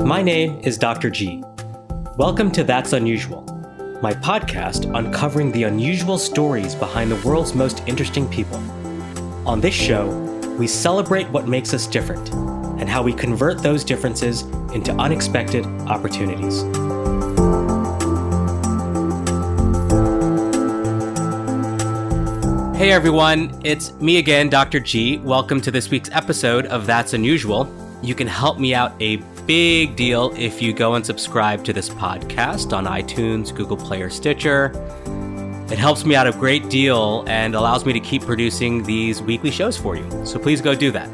My name is Dr. G. Welcome to That's Unusual, my podcast uncovering the unusual stories behind the world's most interesting people. On this show, we celebrate what makes us different and how we convert those differences into unexpected opportunities. Hey everyone, it's me again, Dr. G. Welcome to this week's episode of That's Unusual. You can help me out a big deal if you go and subscribe to this podcast on iTunes, Google Play, or Stitcher. It helps me out a great deal and allows me to keep producing these weekly shows for you. So please go do that.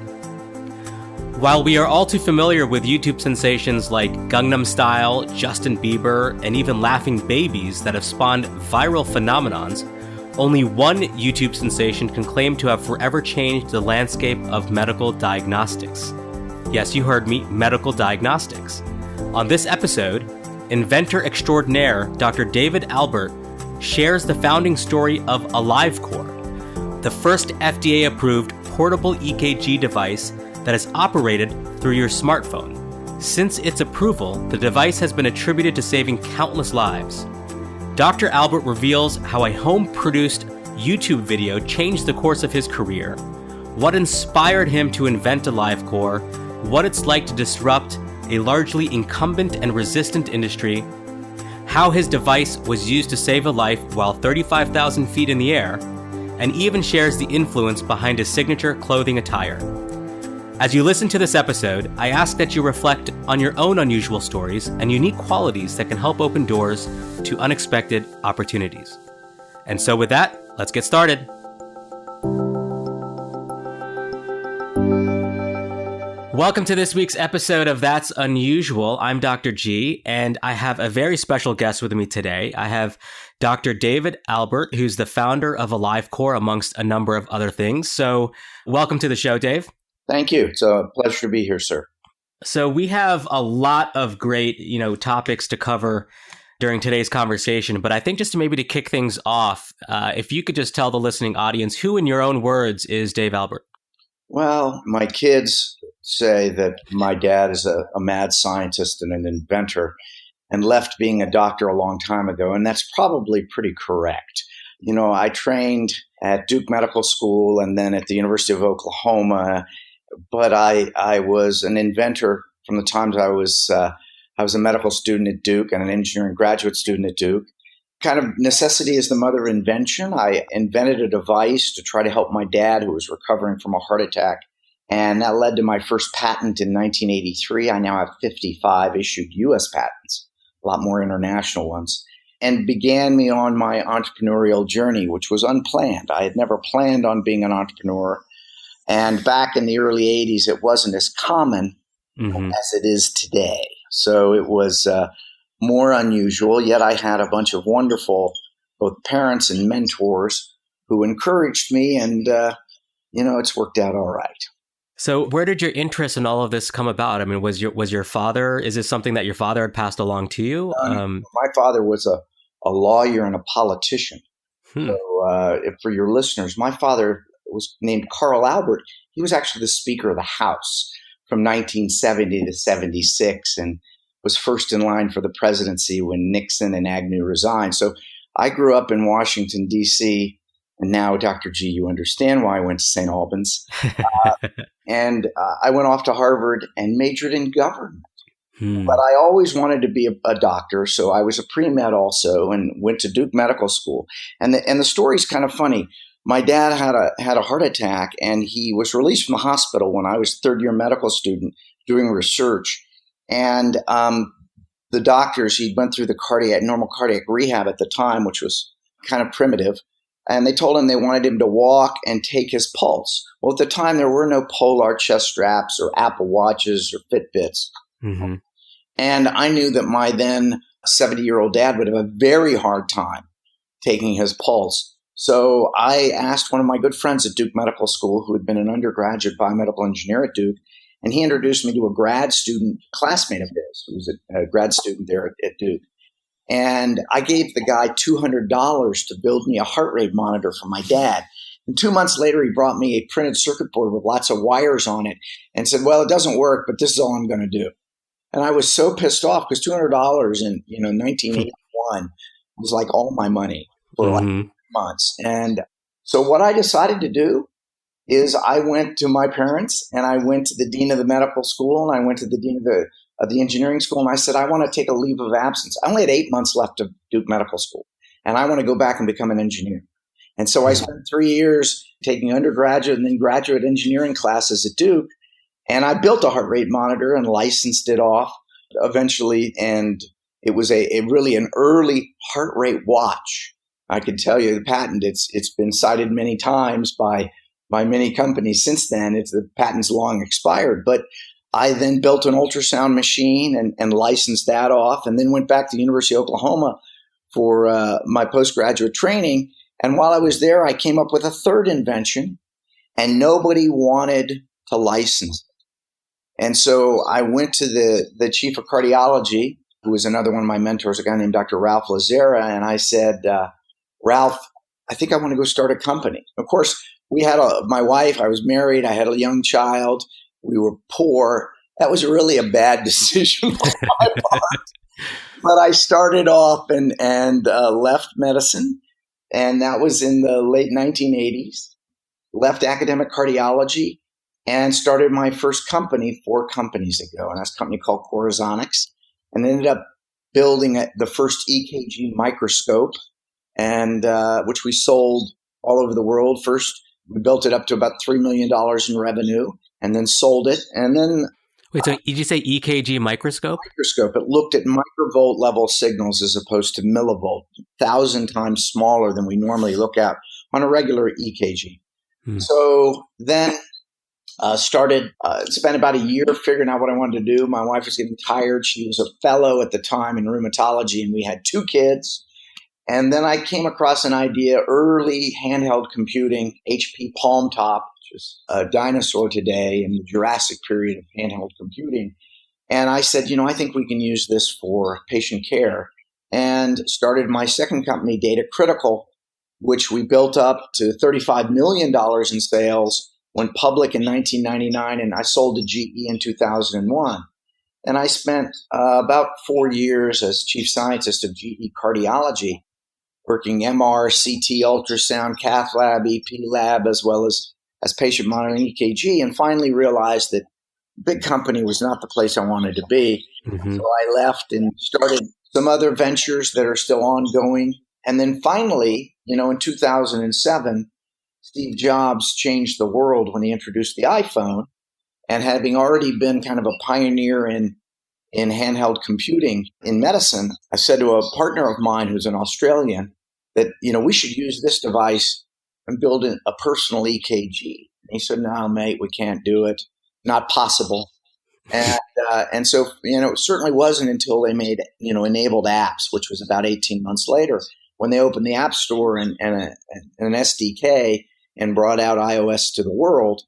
While we are all too familiar with YouTube sensations like Gangnam Style, Justin Bieber, and even laughing babies that have spawned viral phenomenons, only one YouTube sensation can claim to have forever changed the landscape of medical diagnostics. Yes, you heard me, medical diagnostics. On this episode, Inventor extraordinaire Dr. David Albert shares the founding story of AliveCor, the first FDA-approved portable EKG device that is operated through your smartphone. Since its approval, the device has been attributed to saving countless lives. Dr. Albert reveals how a home-produced YouTube video changed the course of his career, what inspired him to invent AliveCor, what it's like to disrupt a largely incumbent and resistant industry, how his device was used to save a life while 35,000 feet in the air, and even shares the influence behind his signature clothing attire. As you listen to this episode, I ask that you reflect on your own unusual stories and unique qualities that can help open doors to unexpected opportunities. And so with that, let's get started. Welcome to this week's episode of That's Unusual. I'm Dr. G, and I have a very special guest with me today. I have Dr. David Albert, who's the founder of AliveCor, amongst a number of other things. So welcome to the show, Dave. Thank you. It's a pleasure to be here, sir. So we have a lot of great, topics to cover during today's conversation, but I think just to kick things off, if you could just tell the listening audience who, in your own words, is Dave Albert? Well, my kids say that my dad is a mad scientist and an inventor and left being a doctor a long time ago, and that's probably pretty correct. I trained at Duke Medical School and then at the University of Oklahoma, but I was an inventor from the times I was a medical student at Duke and an engineering graduate student at Duke. Kind of necessity is the mother of invention. I invented a device to try to help my dad, who was recovering from a heart attack, and that led to my first patent in 1983. I now have 55 issued U.S. patents, a lot more international ones, and began me on my entrepreneurial journey, which was unplanned. I had never planned on being an entrepreneur. And back in the early 80s, it wasn't as common as it is today. So it was more unusual, yet I had a bunch of wonderful both parents and mentors who encouraged me, and, it's worked out all right. So where did your interest in all of this come about? I mean, was your father, is this something that your father had passed along to you? My father was a lawyer and a politician. So for your listeners, my father was named Carl Albert. He was actually the Speaker of the House from 1970 to 76 and was first in line for the presidency when Nixon and Agnew resigned. So I grew up in Washington, D.C., and now, Dr. G, you understand why I went to St. Albans. And I went off to Harvard and majored in government. But I always wanted to be a doctor, so I was a pre-med also and went to Duke Medical School. And the story's kind of funny. My dad had a heart attack, and he was released from the hospital when I was a third-year medical student doing research. And the doctors, he went through the normal cardiac rehab at the time, which was kind of primitive. And they told him they wanted him to walk and take his pulse. Well, at the time, there were no Polar chest straps or Apple Watches or Fitbits. And I knew that my then 70-year-old dad would have a very hard time taking his pulse. So I asked one of my good friends at Duke Medical School, who had been an undergraduate biomedical engineer at Duke, and he introduced me to a grad student classmate of his, who was a grad student there at Duke. And I gave the guy $200 to build me a heart rate monitor for my dad. And 2 months later, he brought me a printed circuit board with lots of wires on it and said, well, it doesn't work, but this is all I'm going to do. And I was so pissed off because $200 in 1981 was like all my money for like months. And so what I decided to do is I went to my parents and I went to the dean of the medical school and I went to the dean of the engineering school and I said, I want to take a leave of absence. I only had 8 months left to do medical school and I want to go back and become an engineer. And so I spent 3 years taking undergraduate and then graduate engineering classes at Duke. And I built a heart rate monitor and licensed it off eventually. And it was a really an early heart rate watch. I can tell you the patent, it's been cited many times by many companies since then. The patent's long expired. But I then built an ultrasound machine and licensed that off and then went back to the University of Oklahoma for my postgraduate training. And while I was there, I came up with a third invention and nobody wanted to license it. And so I went to the chief of cardiology, who was another one of my mentors, a guy named Dr. Ralph Lazera. And I said, Ralph, I think I want to go start a company. Of course, we had my wife, I was married, I had a young child, we were poor. That was really a bad decision on my part. But I started off and left medicine. And that was in the late 1980s, left academic cardiology and started my first company 4 companies ago. And that's a company called Corazonics, and ended up building the first EKG microscope, and which we sold all over the world. First, we built it up to about $3 million in revenue and then sold it. And then wait, so did you say EKG microscope? Microscope. It looked at microvolt level signals as opposed to millivolt, 1,000 times smaller than we normally look at on a regular EKG. So then spent about a year figuring out what I wanted to do. My wife was getting tired. She was a fellow at the time in rheumatology, and we had 2 kids. And then I came across an idea, early handheld computing, HP Palm Top, which is a dinosaur today in the Jurassic period of handheld computing. And I said, I think we can use this for patient care, and started my second company, Data Critical, which we built up to $35 million in sales, went public in 1999, and I sold to GE in 2001. And I spent about 4 years as chief scientist of GE Cardiology, working MR, CT, ultrasound, cath lab, EP lab, as well as patient monitoring EKG, and finally realized that big company was not the place I wanted to be. So I left and started some other ventures that are still ongoing. And then finally, in 2007, Steve Jobs changed the world when he introduced the iPhone. And having already been kind of a pioneer in handheld computing in medicine, I said to a partner of mine who's an Australian that, we should use this device and build a personal EKG. And he said, no, mate, we can't do it. Not possible. And so, it certainly wasn't until they made, enabled apps, which was about 18 months later, when they opened the App Store and an SDK and brought out iOS to the world,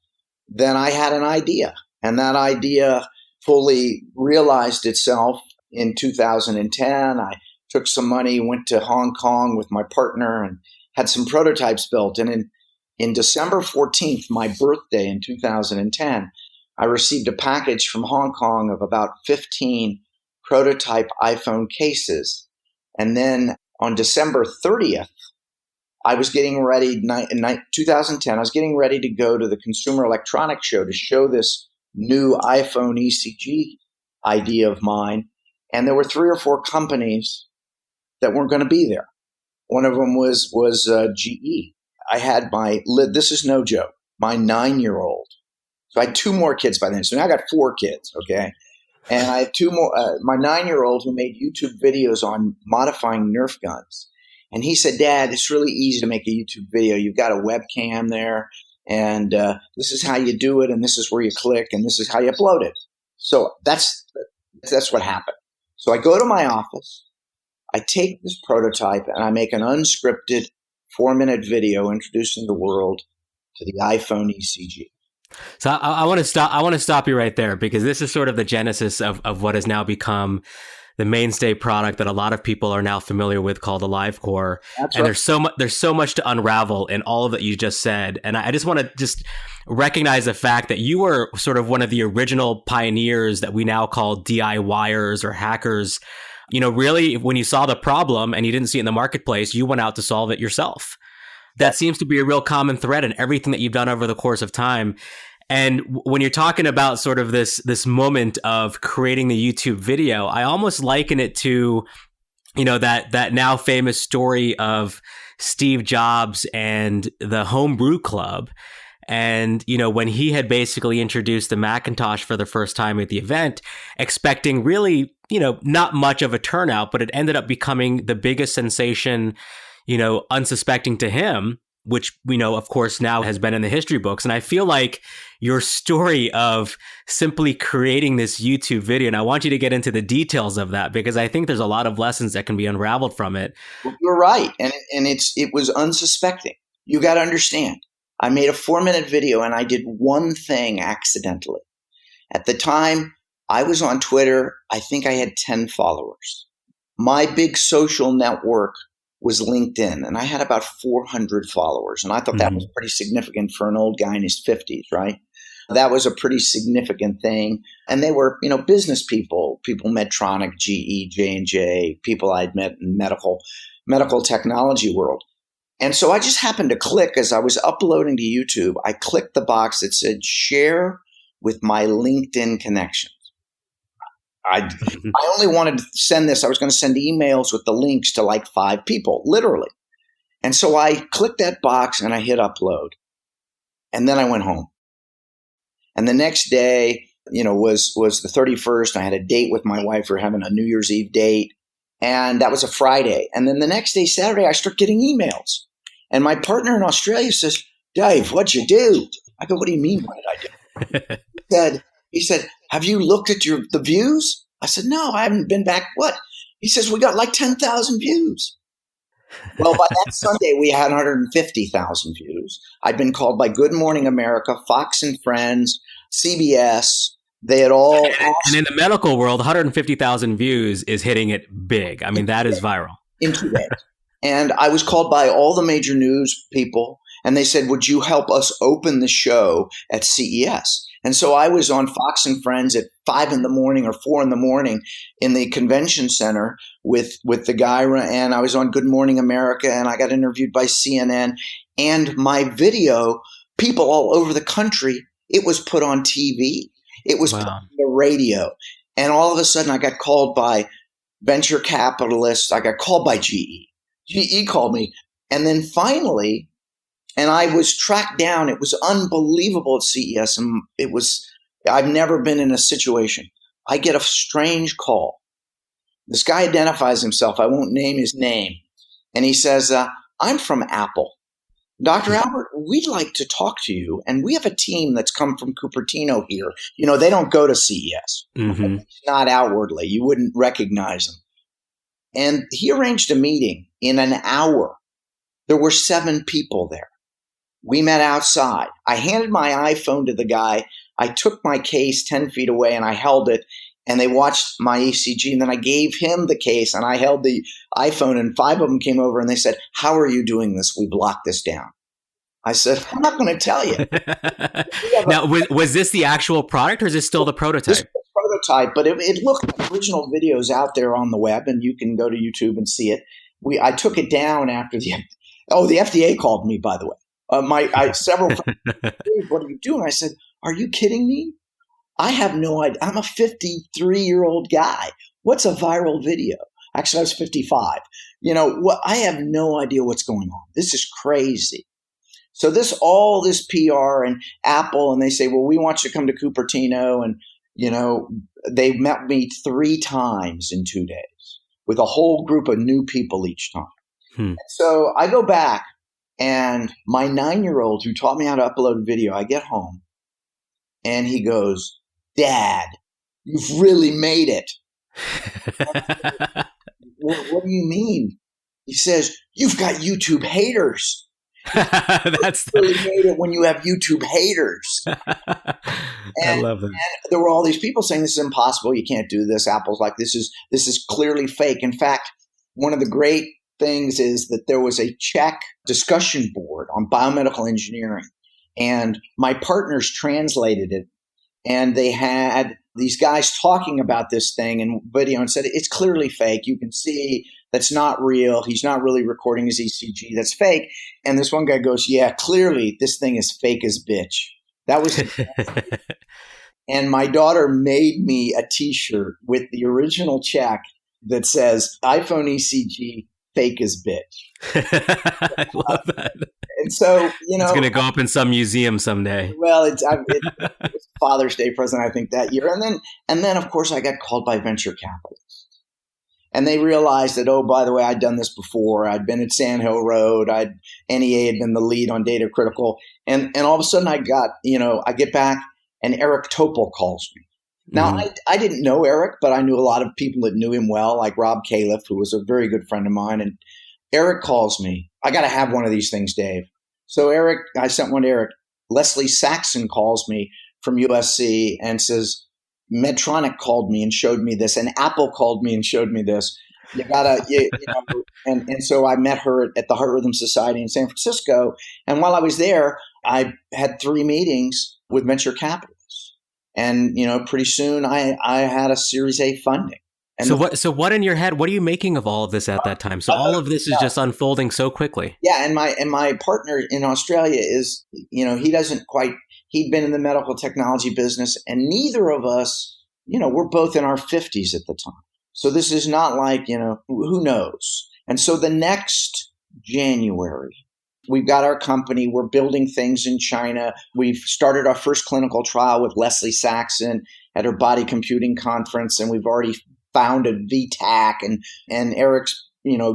then I had an idea. And that idea fully realized itself in 2010. I took some money, went to Hong Kong with my partner and had some prototypes built. And in December 14th, my birthday in 2010, I received a package from Hong Kong of about 15 prototype iPhone cases. And then on December 30th, I was getting ready, in 2010, I was getting ready to go to the Consumer Electronics Show to show this new iPhone ECG idea of mine. And there were 3 or 4 companies that weren't going to be there. One of them was GE. I had this is no joke, my 9-year-old. So I had 2 more kids by then. So now I got 4 kids, okay? And I have 2 more, my 9-year-old who made YouTube videos on modifying Nerf guns. And he said, Dad, it's really easy to make a YouTube video. You've got a webcam there, and this is how you do it, and this is where you click, and this is how you upload it. So that's what happened. So I go to my office, I take this prototype, and I make an unscripted 4-minute video introducing the world to the iPhone ECG. So I want to stop you right there, because this is sort of the genesis of what has now become the mainstay product that a lot of people are now familiar with called AliveCor. That's and right. there's so much to unravel in all of that you just said. And I just want to just recognize the fact that you were sort of one of the original pioneers that we now call DIYers or hackers. Really, when you saw the problem and you didn't see it in the marketplace, you went out to solve it yourself. That seems to be a real common thread in everything that you've done over the course of time. And when you're talking about sort of this moment of creating the YouTube video, I almost liken it to, that now famous story of Steve Jobs and the Homebrew Club. And, when he had basically introduced the Macintosh for the first time at the event, expecting really, not much of a turnout, but it ended up becoming the biggest sensation, unsuspecting to him, which we know, of course, now has been in the history books. And I feel like your story of simply creating this YouTube video, and I want you to get into the details of that, because I think there's a lot of lessons that can be unraveled from it. Well, you're right. And it was unsuspecting. You got to understand. I made a 4-minute video and I did one thing accidentally. At the time, I was on Twitter. I think I had 10 followers. My big social network was LinkedIn, and I had about 400 followers. And I thought that was pretty significant for an old guy in his 50s, right? That was a pretty significant thing. And they were, business people Medtronic, GE, J&J, people I'd met in medical technology world. And so I just happened to click as I was uploading to YouTube. I clicked the box that said share with my LinkedIn connections. I only wanted to send this. I was going to send emails with the links to like 5 people, literally. And so I clicked that box and I hit upload. And then I went home. And the next day, was the 31st. I had a date with my wife. We're having a New Year's Eve date. And that was a Friday. And then the next day, Saturday, I start getting emails. And my partner in Australia says, Dave, what'd you do? I go, what do you mean, what did I do? He said, have you looked at the views? I said, no, I haven't been back. What? He says, we got like 10,000 views. Well, by that Sunday, we had 150,000 views. I'd been called by Good Morning America, Fox and Friends, CBS. They had all and in the medical world, 150,000 views is hitting it big. I mean, that is viral. In 2 days. And I was called by all the major news people, and they said, would you help us open the show at CES? And so I was on Fox and Friends at 5 in the morning or 4 in the morning in the convention center with the guy, and I was on Good Morning America, and I got interviewed by CNN. And my video, people all over the country, it was put on TV. It was put on the radio. And all of a sudden, I got called by venture capitalists. I got called by GE. GE called me. And then finally, and I was tracked down. It was unbelievable at CES. And I've never been in a situation. I get a strange call. This guy identifies himself. I won't name his name. And he says, I'm from Apple. Dr. Albert, we'd like to talk to you. And we have a team that's come from Cupertino here. They don't go to CES. Not outwardly. You wouldn't recognize them. And he arranged a meeting in an hour. There were 7 people there. We met outside. I handed my iPhone to the guy. I took my case 10 feet away and I held it, and they watched my ECG. And then I gave him the case and I held the iPhone, and 5 of them came over and they said, how are you doing this? We've locked this down. I said, I'm not going to tell you. Now, was this the actual product, or is this still the prototype? This was the prototype, but it looked like original videos out there on the web, and you can go to YouTube and see it. I took it down after the FDA called me, by the way. Several friends said, what are you doing? I said, are you kidding me? I have no idea. I'm a 53-year-old guy. What's a viral video? Actually, I was 55. I have no idea what's going on. This is crazy. So all this PR and Apple, and they say, well, we want you to come to Cupertino. And, they met me 3 times in 2 days with a whole group of new people each time. So I go back, and my 9-year-old who taught me how to upload video, I get home and he goes, Dad, you've really made it. What do you mean? He says, you've got YouTube haters. That's Really made it when you have YouTube haters. I And love that. there were all these people saying this is impossible. You can't do this. Apple's like, this is clearly fake. In fact, one of the great things is that there was a Czech discussion board on biomedical engineering, and my partners translated it. And they had these guys talking about this thing in video and said, it's clearly fake. You can see that's not real. He's not really recording his ECG. That's fake. And this one guy goes, yeah, clearly this thing is fake as bitch. That was, and my daughter made me a T-shirt with the original check that says iPhone ECG fake as bitch. I love that. And so, it's going to go up in some museum someday. Well, it was Father's Day present, I think, that year. And then, of course, I got called by venture capitalists. And they realized that, oh, by the way, I'd done this before. I'd been at Sand Hill Road. NEA had been the lead on Data Critical. And all of a sudden I get back and Eric Topol calls me. Now, I didn't know Eric, but I knew a lot of people that knew him well, like Rob Califf, who was a very good friend of mine. And Eric calls me. I got to have one of these things, Dave. So I sent one to Eric. Leslie Saxon calls me from USC and says, Medtronic called me and showed me this, and Apple called me and showed me this. You gotta, and so I met her at the Heart Rhythm Society in San Francisco. And while I was there, I had 3 meetings with venture capitalists, and pretty soon I had a Series A funding. And so what in your head? What are you making of all of this at that time? So all of this is just unfolding so quickly. Yeah, and my partner in Australia is, he'd been in the medical technology business, and neither of us, we're both in our 50s at the time. So this is not like, who knows? And so the next January, we've got our company. We're building things in China. We've started our first clinical trial with Leslie Saxon at her body computing conference, and we've already founded VTAC, and Eric's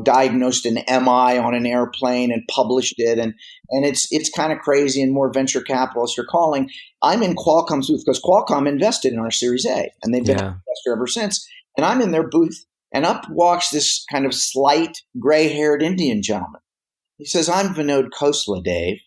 diagnosed an MI on an airplane and published it. And it's kind of crazy, and more venture capitalists are calling. I'm in Qualcomm's booth because Qualcomm invested in our Series A, and they've been an investor ever since. And I'm in their booth, and up walks this kind of slight gray-haired Indian gentleman. He says, I'm Vinod Khosla, Dave,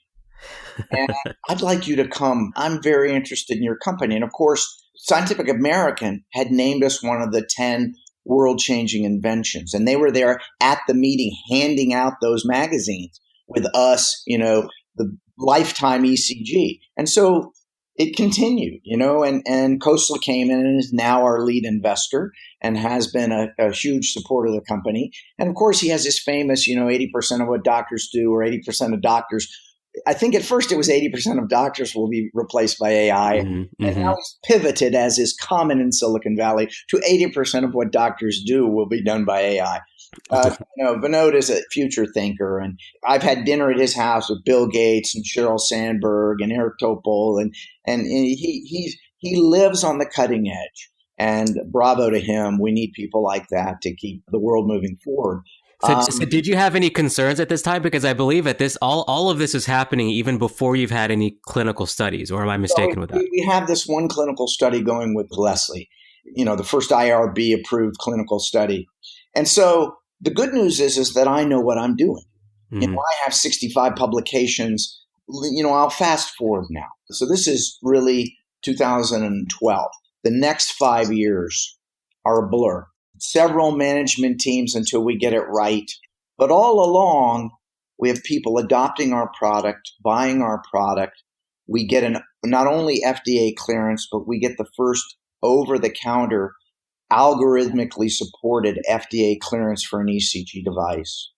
and I'd like you to come. I'm very interested in your company. And of course, Scientific American had named us one of the 10 world-changing inventions. And they were there at the meeting handing out those magazines with us, the lifetime ECG. And so it continued, and Khosla came in and is now our lead investor and has been a huge supporter of the company. And of course, he has this famous, 80% of what doctors do, or 80% of doctors. I think at first it was 80% of doctors will be replaced by AI. And now he's pivoted, as is common in Silicon Valley, to 80% of what doctors do will be done by AI. Vinod is a future thinker, and I've had dinner at his house with Bill Gates and Sheryl Sandberg and Eric Topol, and he lives on the cutting edge. And bravo to him. We need people like that to keep the world moving forward. So did you have any concerns at this time? Because I believe at this, all of this is happening even before you've had any clinical studies, or am I mistaken with that? We have this one clinical study going with Leslie, the first IRB approved clinical study. And so the good news is that I know what I'm doing. I have 65 publications. I'll fast forward now. So this is really 2012. The next 5 years are a blur. Several management teams until we get it right. But all along, we have people adopting our product, buying our product. We get not only FDA clearance, but we get the first over-the-counter algorithmically supported FDA clearance for an ECG device.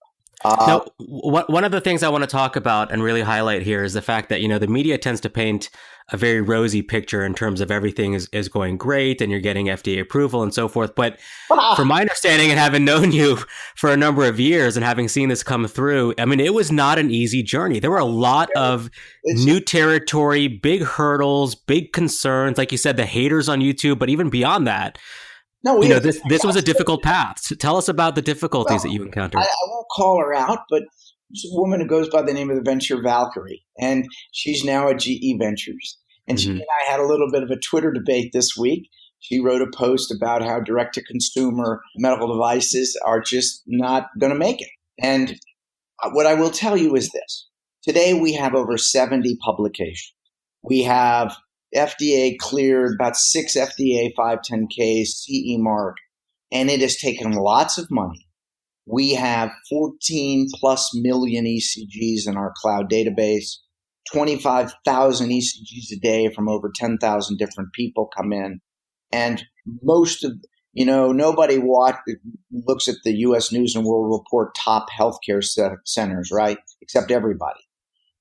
Now, one of the things I want to talk about and really highlight here is the fact that, the media tends to paint a very rosy picture in terms of everything is going great and you're getting FDA approval and so forth. But from my understanding and having known you for a number of years and having seen this come through, I mean, it was not an easy journey. There were a lot of new territory, big hurdles, big concerns. Like you said, the haters on YouTube, but even beyond that. No, this was a difficult path. So tell us about the difficulties that you encountered. I won't call her out, but there's a woman who goes by the name of the Venture Valkyrie, and she's now at GE Ventures. And she and I had a little bit of a Twitter debate this week. She wrote a post about how direct-to-consumer medical devices are just not going to make it. And what I will tell you is this. Today, we have over 70 publications. We have FDA cleared, about 6 FDA 510Ks, CE mark, and it has taken lots of money. We have 14 plus million ECGs in our cloud database. 25,000 ECGs a day from over 10,000 different people come in. And most of, nobody looks at the U.S. News and World Report top healthcare centers, right? Except everybody,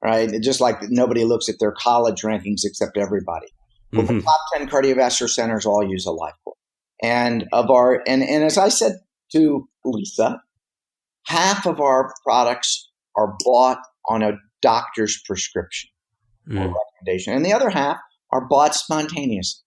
right? Just like nobody looks at their college rankings except everybody. Well, the top 10 cardiovascular centers all use AliveCor. And as I said to Lisa, half of our products are bought on a doctor's prescription or recommendation, and the other half are bought spontaneously.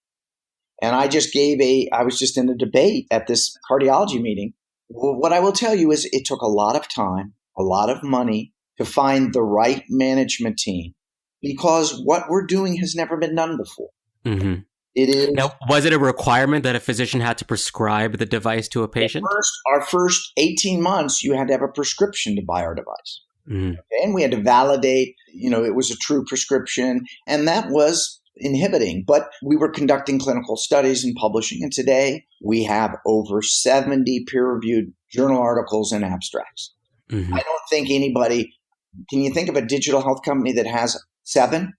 And I was just in a debate at this cardiology meeting. Well, what I will tell you is it took a lot of time, a lot of money to find the right management team, because what we're doing has never been done before. Mm-hmm. It is. Now, was it a requirement that a physician had to prescribe the device to a patient? Our first 18 months, you had to have a prescription to buy our device. Mm-hmm. Okay? And we had to validate, it was a true prescription. And that was inhibiting. But we were conducting clinical studies and publishing. And today we have over 70 peer-reviewed journal articles and abstracts. Mm-hmm. I don't think anybody, can you think of a digital health company that has 7,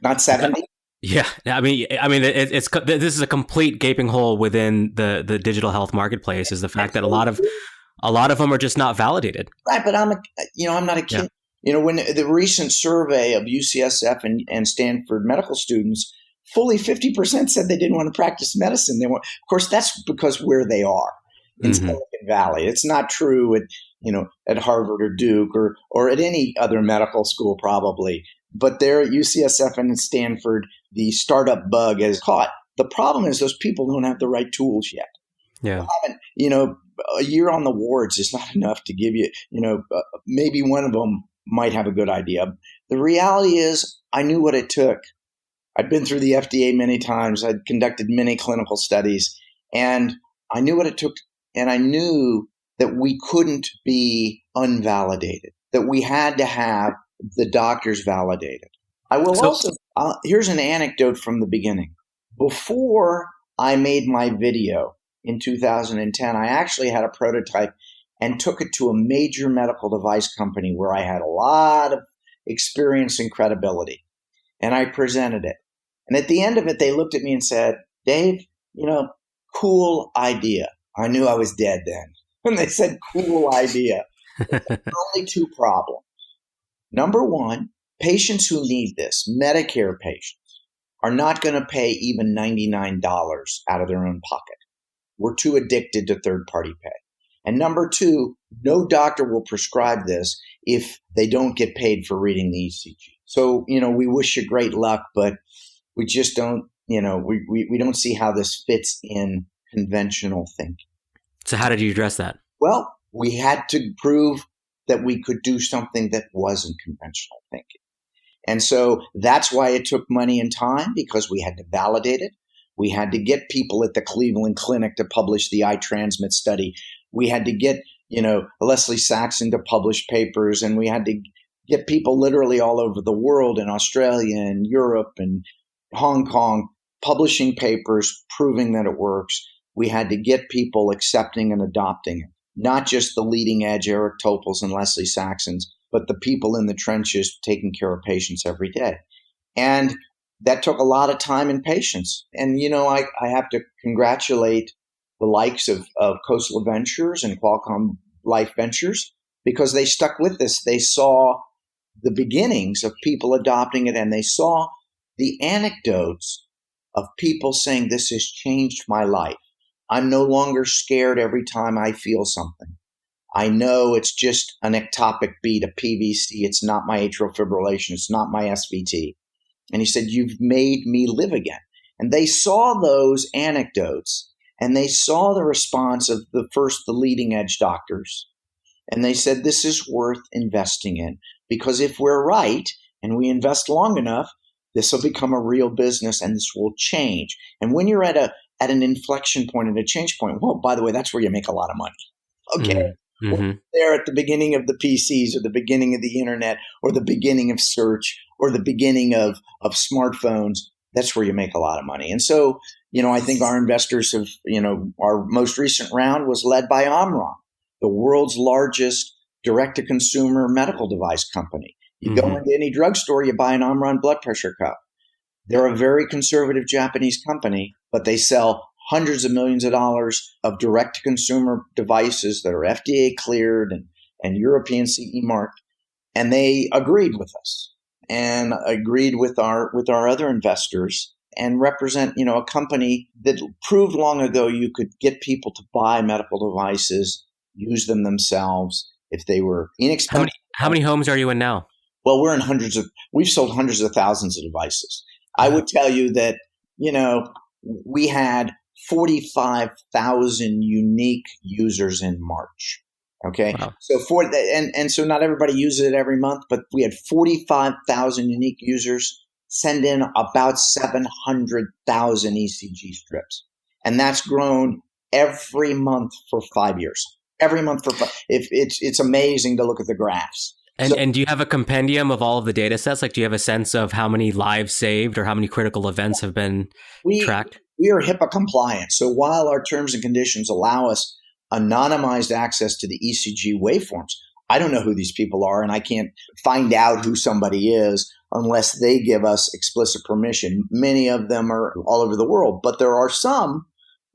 not 70? Yeah, I mean, this is a complete gaping hole within the digital health marketplace. Is the fact that a lot of them are just not validated. Right, but I'm not a kid. Yeah. When the recent survey of UCSF and Stanford medical students, fully 50% said they didn't want to practice medicine. Of course, that's because where they are in Silicon Valley. It's not true at Harvard or Duke or at any other medical school probably. But there at UCSF and at Stanford, the startup bug has caught. The problem is those people don't have the right tools yet. Yeah. A year on the wards is not enough to give you, maybe one of them might have a good idea. The reality is I knew what it took. I'd been through the FDA many times. I'd conducted many clinical studies, and I knew what it took. And I knew that we couldn't be unvalidated, that we had to have the doctors validated. I will also, here's an anecdote from the beginning. Before I made my video in 2010, I actually had a prototype and took it to a major medical device company where I had a lot of experience and credibility. And I presented it. And at the end of it, they looked at me and said, Dave, cool idea. I knew I was dead then. And they said, cool idea. Only 2 problems. Number one, patients who need this, Medicare patients, are not going to pay even $99 out of their own pocket. We're too addicted to third-party pay. And number 2, no doctor will prescribe this if they don't get paid for reading the ECG. So, we wish you great luck, but we just don't, we don't see how this fits in conventional thinking. So how did you address that? Well, we had to prove that we could do something that wasn't conventional thinking. And so that's why it took money and time, because we had to validate it. We had to get people at the Cleveland Clinic to publish the iTransmit study. We had to get, Leslie Saxon to publish papers, and we had to get people literally all over the world, in Australia and Europe and Hong Kong, publishing papers proving that it works. We had to get people accepting and adopting it. Not just the leading edge Eric Topels and Leslie Saxons, but the people in the trenches taking care of patients every day. And that took a lot of time and patience. And, I have to congratulate the likes of Coastal Ventures and Qualcomm Life Ventures, because they stuck with this. They saw the beginnings of people adopting it, and they saw the anecdotes of people saying, this has changed my life. I'm no longer scared every time I feel something. I know it's just an ectopic beat, a PVC. It's not my atrial fibrillation. It's not my SVT. And he said, you've made me live again. And they saw those anecdotes, and they saw the response of the leading edge doctors. And they said, this is worth investing in, because if we're right and we invest long enough, this will become a real business and this will change. And when you're at an inflection point and a change point, well, by the way, that's where you make a lot of money. Okay. Mm-hmm. There at the beginning of the PCs or the beginning of the internet or the beginning of search or the beginning of smartphones, that's where you make a lot of money. And so, I think our investors have, our most recent round was led by Omron, the world's largest direct-to-consumer medical device company. You go into any drugstore, you buy an Omron blood pressure cuff. They're a very conservative Japanese company, but they sell hundreds of millions of dollars of direct-to-consumer devices that are FDA cleared and European CE marked. And they agreed with us and agreed with our other investors and represent, a company that proved long ago you could get people to buy medical devices, use them themselves if they were inexpensive. How many homes are you in now? Well, we've sold hundreds of thousands of devices. I would tell you that, we had 45,000 unique users in March. Okay. Wow. So so not everybody uses it every month, but we had 45,000 unique users send in about 700,000 ECG strips. And that's grown every month for 5 years. Every month for 5. It's amazing to look at the graphs. And do you have a compendium of all of the data sets? Like, do you have a sense of how many lives saved or how many critical events have been tracked? We are HIPAA compliant. So while our terms and conditions allow us anonymized access to the ECG waveforms, I don't know who these people are, and I can't find out who somebody is unless they give us explicit permission. Many of them are all over the world, but there are some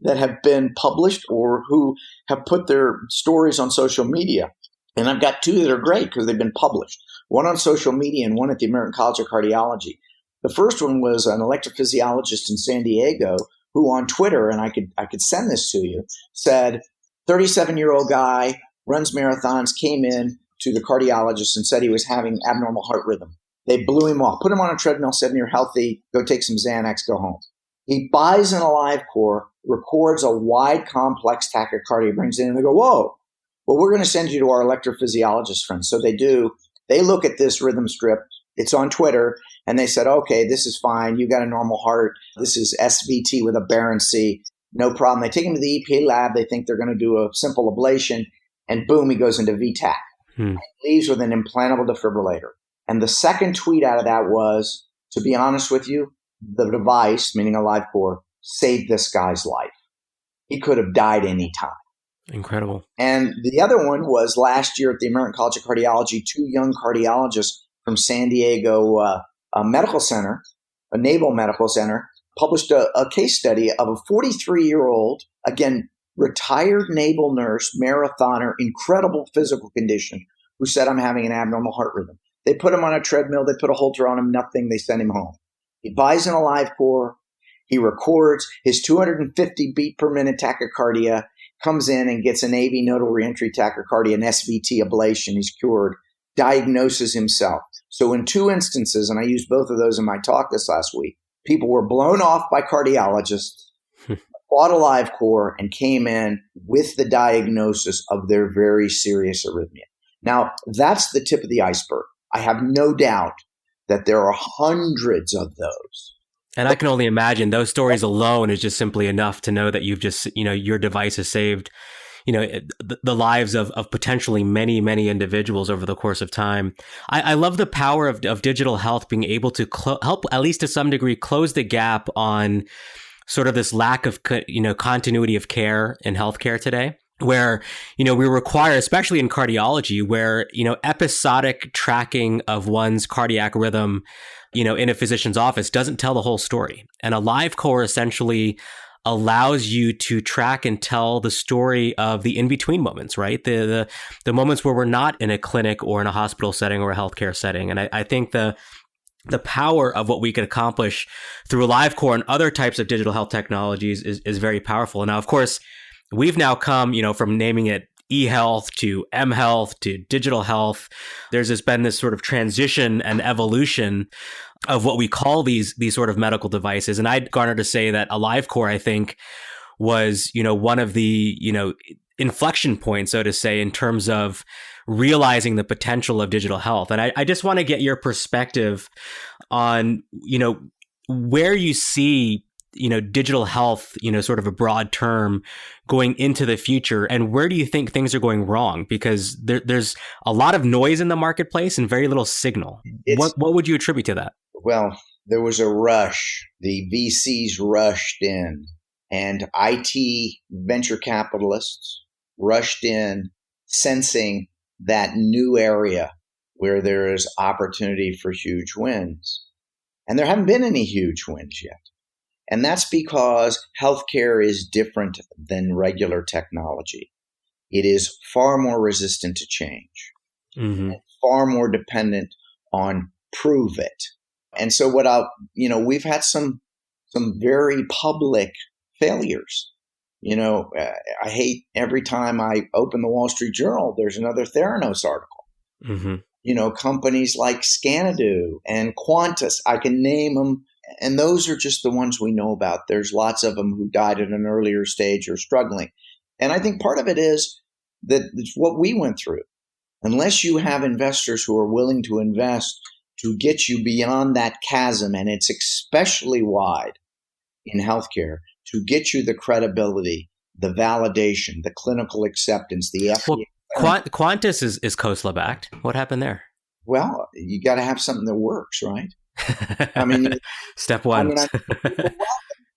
that have been published or who have put their stories on social media. And I've got two that are great because they've been published, one on social media and one at the American College of Cardiology. The first one was an electrophysiologist in San Diego who on Twitter, and I could send this to you, said, 37-year-old guy, runs marathons, came in to the cardiologist and said he was having abnormal heart rhythm. They blew him off, put him on a treadmill, said, you're healthy, go take some Xanax, go home. He buys an AliveCor, records a wide complex tachycardia, brings it in, and they go, whoa. Well, we're going to send you to our electrophysiologist friends. So they do. They look at this rhythm strip. It's on Twitter. And they said, okay, this is fine. You got a normal heart. This is SVT with a Baron C. No problem. They take him to the EPA lab. They think they're going to do a simple ablation. And boom, he goes into VTAC. And leaves with an implantable defibrillator. And the second tweet out of that was, to be honest with you, the device, meaning AliveCor, saved this guy's life. He could have died any time. Incredible. And the other one was last year at the American College of Cardiology, two young cardiologists from San Diego Medical Center, a Naval Medical Center, published a case study of a 43-year-old, again, retired naval nurse, marathoner, incredible physical condition, who said, I'm having an abnormal heart rhythm. They put him on a treadmill. They put a Holter on him, nothing. They sent him home. He buys an AliveCor. He records his 250 beat per minute tachycardia, comes in and gets an AV nodal reentry tachycardia, an SVT ablation. He's cured, diagnoses himself. So in two instances, and I used both of those in my talk this last week, people were blown off by cardiologists, bought AliveCor, and came in with the diagnosis of their very serious arrhythmia. Now, that's the tip of the iceberg. I have no doubt that there are hundreds of those. And I can only imagine those stories alone is just simply enough to know that you've just, your device has saved, the lives of potentially many, many individuals over the course of time. I love the power of digital health being able to help, at least to some degree, close the gap on sort of this lack of, continuity of care in healthcare today. Where, we require, especially in cardiology, where, episodic tracking of one's cardiac rhythm, in a physician's office doesn't tell the whole story. And AliveCor essentially allows you to track and tell the story of the in-between moments, right? The moments where we're not in a clinic or in a hospital setting or a healthcare setting. And I think the power of what we could accomplish through AliveCor and other types of digital health technologies is very powerful. Now, of course, we've now come, from naming it e-health to m-health to digital health. There's been this sort of transition and evolution of what we call these sort of medical devices. And I'd garner to say that AliveCor, I think, was, one of the, inflection points, so to say, in terms of realizing the potential of digital health. And I just want to get your perspective on, where you see digital health, sort of a broad term going into the future? And where do you think things are going wrong? Because there's a lot of noise in the marketplace and very little signal. What would you attribute to that? Well, there was a rush. The VCs rushed in, and IT venture capitalists rushed in, sensing that new area where there is opportunity for huge wins. And there haven't been any huge wins yet. And that's because healthcare is different than regular technology. It is far more resistant to change, and far more dependent on prove it. And so we've had some very public failures. I hate every time I open the Wall Street Journal, there's another Theranos article. Companies like Scanadu and Qantas, I can name them. And those are just the ones we know about. There's lots of them who died at an earlier stage or struggling. And I think part of it is that it's what we went through. Unless you have investors who are willing to invest to get you beyond that chasm, and it's especially wide in healthcare, to get you the credibility, the validation, the clinical acceptance, the FDA. Well, Qantas is Khosla backed. What happened there? Well, you got to have something that works, right? Step one.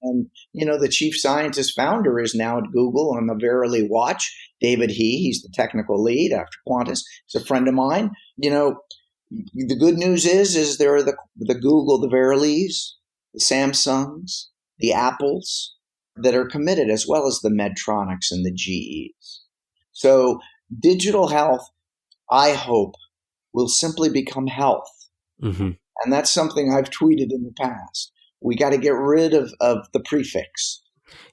And, the chief scientist founder is now at Google on the Verily watch. David he's the technical lead after Qantas. He's a friend of mine. The good news is there are the Google, the Verilys, the Samsungs, the Apples that are committed, as well as the Medtronics and the GEs. So digital health, I hope, will simply become health. And that's something I've tweeted in the past. We got to get rid of the prefix.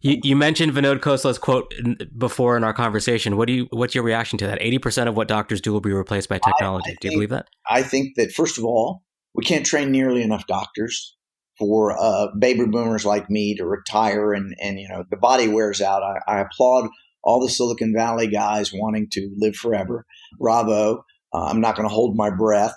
You mentioned Vinod Khosla's quote before in our conversation. What's your reaction to that? 80% of what doctors do will be replaced by technology. Do you believe that? I think that, first of all, we can't train nearly enough doctors for baby boomers like me to retire, and the body wears out. I applaud all the Silicon Valley guys wanting to live forever. Bravo. I'm not going to hold my breath.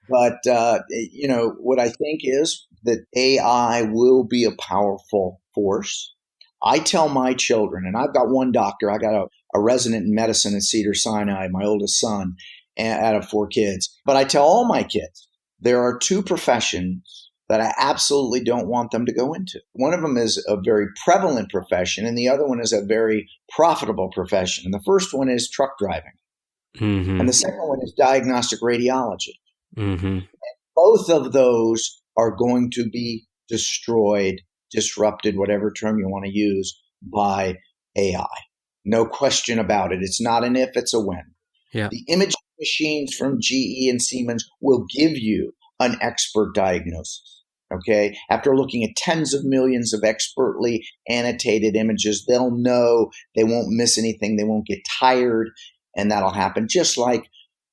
But what I think is that AI will be a powerful force. I tell my children, and I've got one doctor, I got a resident in medicine at Cedars-Sinai, my oldest son, out of 4 kids. But I tell all my kids, there are 2 professions that I absolutely don't want them to go into. One of them is a very prevalent profession, and the other one is a very profitable profession. And the first one is truck driving. And the second one is diagnostic radiology. Both of those are going to be destroyed, disrupted, whatever term you want to use, by AI. No question about it. It's not an if, it's a when. Yeah. The imaging machines from GE and Siemens will give you an expert diagnosis. Okay. After looking at tens of millions of expertly annotated images, they'll know, they won't miss anything. They won't get tired. And that'll happen just like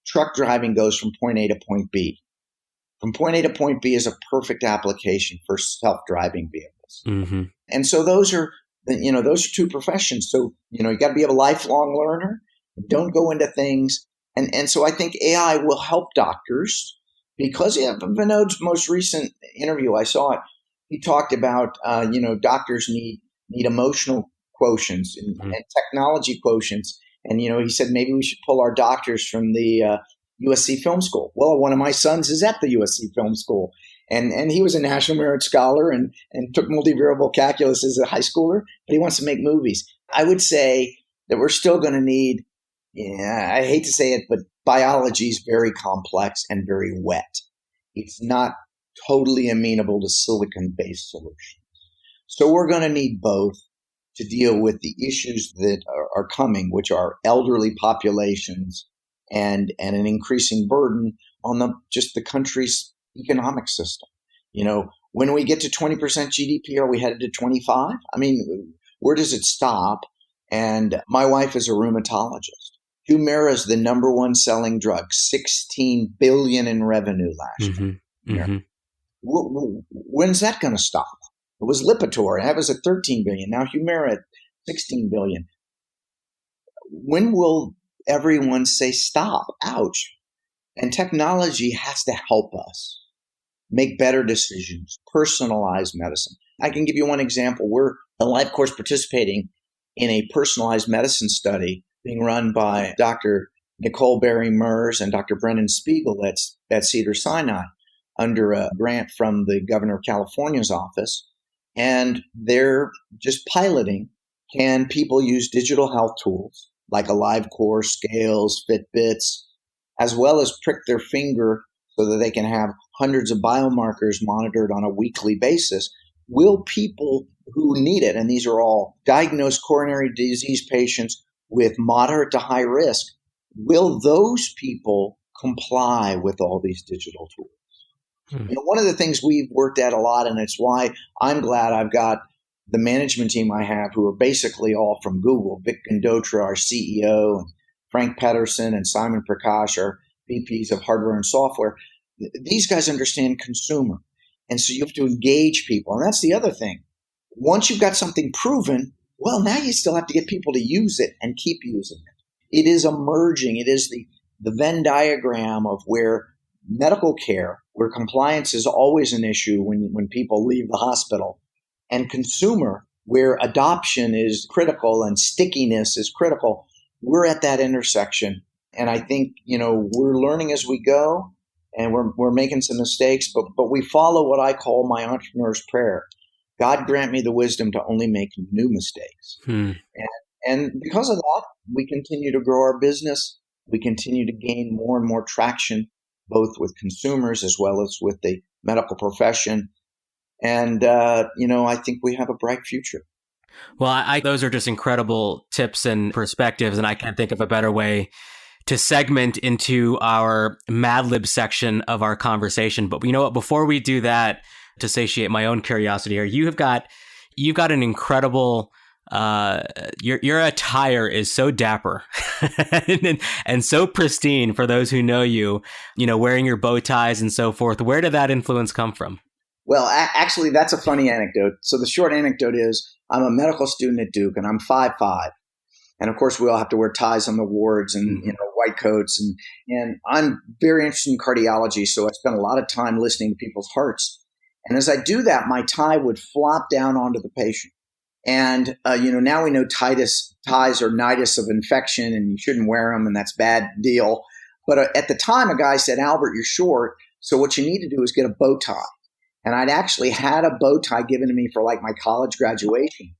truck driving goes from point A to point B. From point A to point B is a perfect application for self-driving vehicles. And so those are 2 professions. So, you got to be a lifelong learner. Don't go into things. And so I think AI will help doctors because Vinod's most recent interview, I saw it. He talked about, doctors need emotional quotients and technology quotients. And, he said, maybe we should pull our doctors from the USC Film School. Well, one of my sons is at the USC Film School. And he was a National Merit Scholar and took multivariable calculus as a high schooler, but he wants to make movies. I would say that we're still going to need, I hate to say it, but biology is very complex and very wet. It's not totally amenable to silicon-based solutions. So we're going to need both to deal with the issues that are coming, which are elderly populations and an increasing burden on the country's economic system. When we get to 20% GDP, are we headed to 25? I mean, where does it stop? And my wife is a rheumatologist. Humira is the number 1 selling drug, $16 billion in revenue last year. When's that going to stop? It was Lipitor. That was at $13 billion. Now Humira at $16 billion. When will everyone say stop? Ouch. And technology has to help us make better decisions, personalize medicine. I can give you one example. We're AliveCor participating in a personalized medicine study being run by Dr. Nicole Berry-Mers and Dr. Brennan Spiegel at Cedars-Sinai under a grant from the governor of California's office. And they're just piloting, can people use digital health tools like AliveCor, scales, Fitbits, as well as prick their finger so that they can have hundreds of biomarkers monitored on a weekly basis? Will people who need it, and these are all diagnosed coronary disease patients with moderate to high risk, will those people comply with all these digital tools? One of the things we've worked at a lot, and it's why I'm glad I've got the management team I have, who are basically all from Google, Vic Gandotra, our CEO, and Frank Pedersen and Simon Prakash, our VPs of hardware and software. These guys understand consumer. And so you have to engage people. And that's the other thing. Once you've got something proven, well, now you still have to get people to use it and keep using it. It is emerging. It is the Venn diagram of where medical care, where compliance is always an issue when people leave the hospital, and consumer, where adoption is critical and stickiness is critical. We're at that intersection. And I think, we're learning as we go, and we're making some mistakes, but we follow what I call my entrepreneur's prayer. God grant me the wisdom to only make new mistakes. And because of that, we continue to grow our business. We continue to gain more and more traction, both with consumers as well as with the medical profession. And, I think we have a bright future. Well, those are just incredible tips and perspectives, and I can't think of a better way to segment into our Mad Lib section of our conversation. But you know what? Before we do that, to satiate my own curiosity here, you've got an incredible. Your attire is so dapper and so pristine for those who know you. Wearing your bow ties and so forth. Where did that influence come from? Well, actually, that's a funny anecdote. So the short anecdote is I'm a medical student at Duke, and I'm 5'5". And of course, we all have to wear ties on the wards and white coats. And I'm very interested in cardiology, so I spent a lot of time listening to people's hearts. And as I do that, my tie would flop down onto the patient. And, now we know ties are nidus of infection, and you shouldn't wear them, and that's a bad deal. But at the time, a guy said, Albert, you're short, so what you need to do is get a bow tie. And I'd actually had a bow tie given to me for like my college graduation.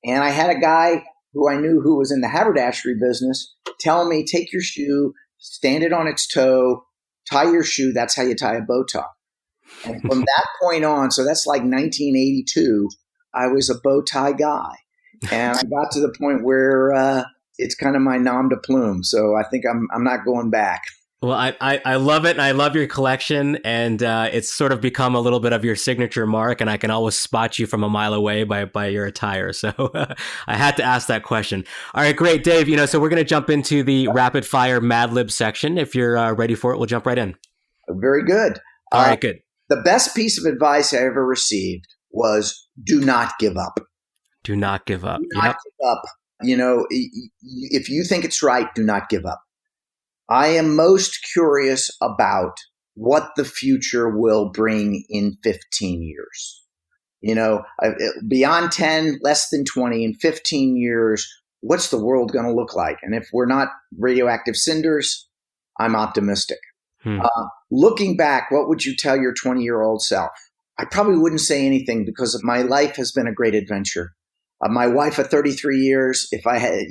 And I had a guy who I knew who was in the haberdashery business tell me, take your shoe, stand it on its toe, tie your shoe. That's how you tie a bow tie. And from that point on, so that's like 1982, I was a bow tie guy. And I got to the point where it's kind of my nom de plume. So I think I'm not going back. Well, I love it, and I love your collection, and it's sort of become a little bit of your signature mark, and I can always spot you from a mile away by your attire. So I had to ask that question. All right, great, Dave. So we're going to jump into the rapid fire Mad Lib section. If you're ready for it, we'll jump right in. Very good. All right, good. The best piece of advice I ever received was do not give up. Do not give up. Do not give up. If you think it's right, do not give up. I am most curious about what the future will bring in 15 years. Beyond 10, less than 20, in 15 years, what's the world going to look like? And if we're not radioactive cinders, I'm optimistic. Looking back, what would you tell your 20-year-old self? I probably wouldn't say anything because my life has been a great adventure. My wife of 33 years, if I had,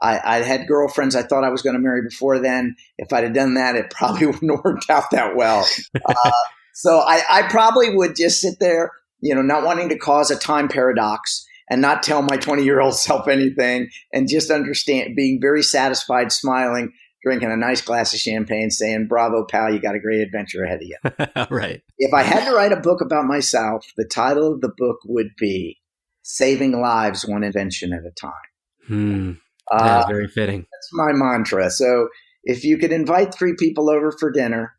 I had girlfriends I thought I was going to marry before then. If I'd have done that, it probably wouldn't have worked out that well. So I probably would just sit there, not wanting to cause a time paradox and not tell my 20-year-old self anything, and just understand, being very satisfied, smiling, drinking a nice glass of champagne, saying, bravo, pal, you got a great adventure ahead of you. Right. If I had to write a book about myself, the title of the book would be Saving Lives One Invention at a Time. That's very fitting. That's my mantra. So if you could invite 3 people over for dinner,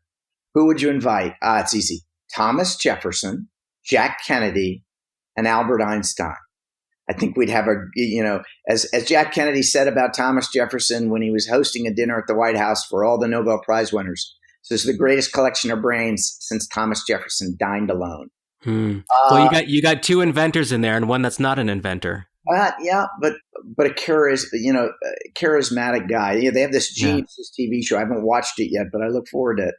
who would you invite? It's easy. Thomas Jefferson, Jack Kennedy, and Albert Einstein. I think we'd have as Jack Kennedy said about Thomas Jefferson when he was hosting a dinner at the White House for all the Nobel Prize winners. So this is the greatest collection of brains since Thomas Jefferson dined alone. Well, you got two inventors in there and one that's not an inventor. Yeah, but a charismatic guy. They have this Jeeves, this TV show. I haven't watched it yet, but I look forward to it.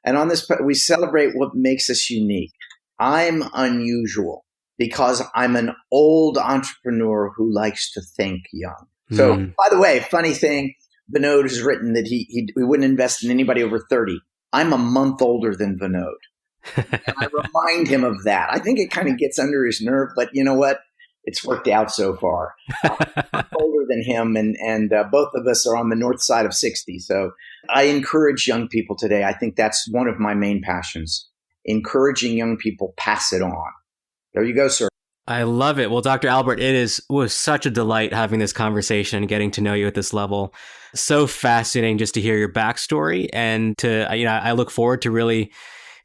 And on this, we celebrate what makes us unique. I'm unusual because I'm an old entrepreneur who likes to think young. So, by the way, funny thing, Vinod has written that he wouldn't invest in anybody over 30. I'm a month older than Vinod. And I remind him of that. I think it kind of gets under his nerve, but you know what? It's worked out so far. I'm older than him, and both of us are on the north side of 60. So I encourage young people today. I think that's one of my main passions, encouraging young people, pass it on. There you go, sir. I love it. Well, Dr. Albert, was such a delight having this conversation and getting to know you at this level. So fascinating just to hear your backstory, and I look forward to really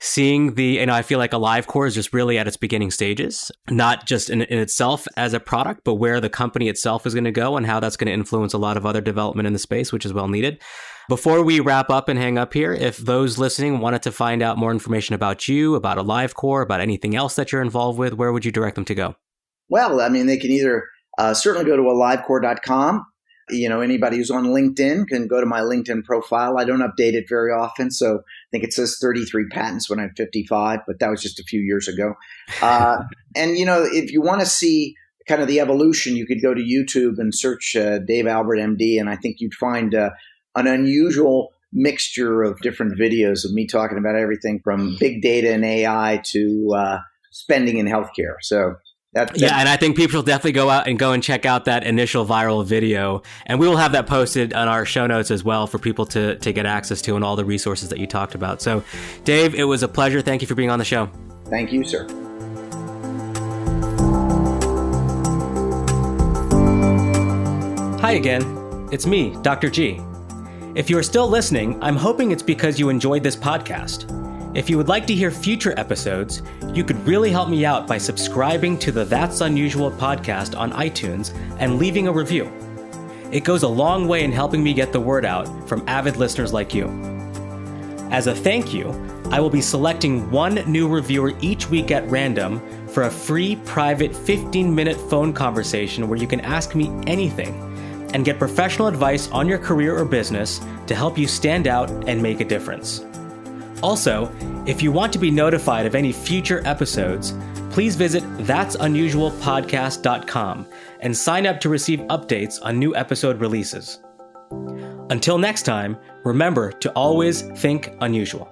seeing I feel like AliveCor is just really at its beginning stages, not just in itself as a product, but where the company itself is going to go and how that's going to influence a lot of other development in the space, which is well needed. Before we wrap up and hang up here, if those listening wanted to find out more information about you, about AliveCor, about anything else that you're involved with, where would you direct them to go? Well, I mean, they can either certainly go to AliveCor.com. Anybody who's on LinkedIn can go to my LinkedIn profile. I don't update it very often, so I think it says 33 patents when I'm 55, but that was just a few years ago. And, if you want to see kind of the evolution, you could go to YouTube and search Dave Albert, MD, and I think you'd find an unusual mixture of different videos of me talking about everything from big data and AI to spending in healthcare. So and I think people should definitely go and check out that initial viral video. And we will have that posted on our show notes as well for people to get access to and all the resources that you talked about. So, Dave, it was a pleasure. Thank you for being on the show. Thank you, sir. Hi again. It's me, Dr. G. If you are still listening, I'm hoping it's because you enjoyed this podcast. If you would like to hear future episodes, you could really help me out by subscribing to the That's Unusual podcast on iTunes and leaving a review. It goes a long way in helping me get the word out from avid listeners like you. As a thank you, I will be selecting one new reviewer each week at random for a free private 15-minute phone conversation where you can ask me anything and get professional advice on your career or business to help you stand out and make a difference. Also, if you want to be notified of any future episodes, please visit that'sunusualpodcast.com and sign up to receive updates on new episode releases. Until next time, remember to always think unusual.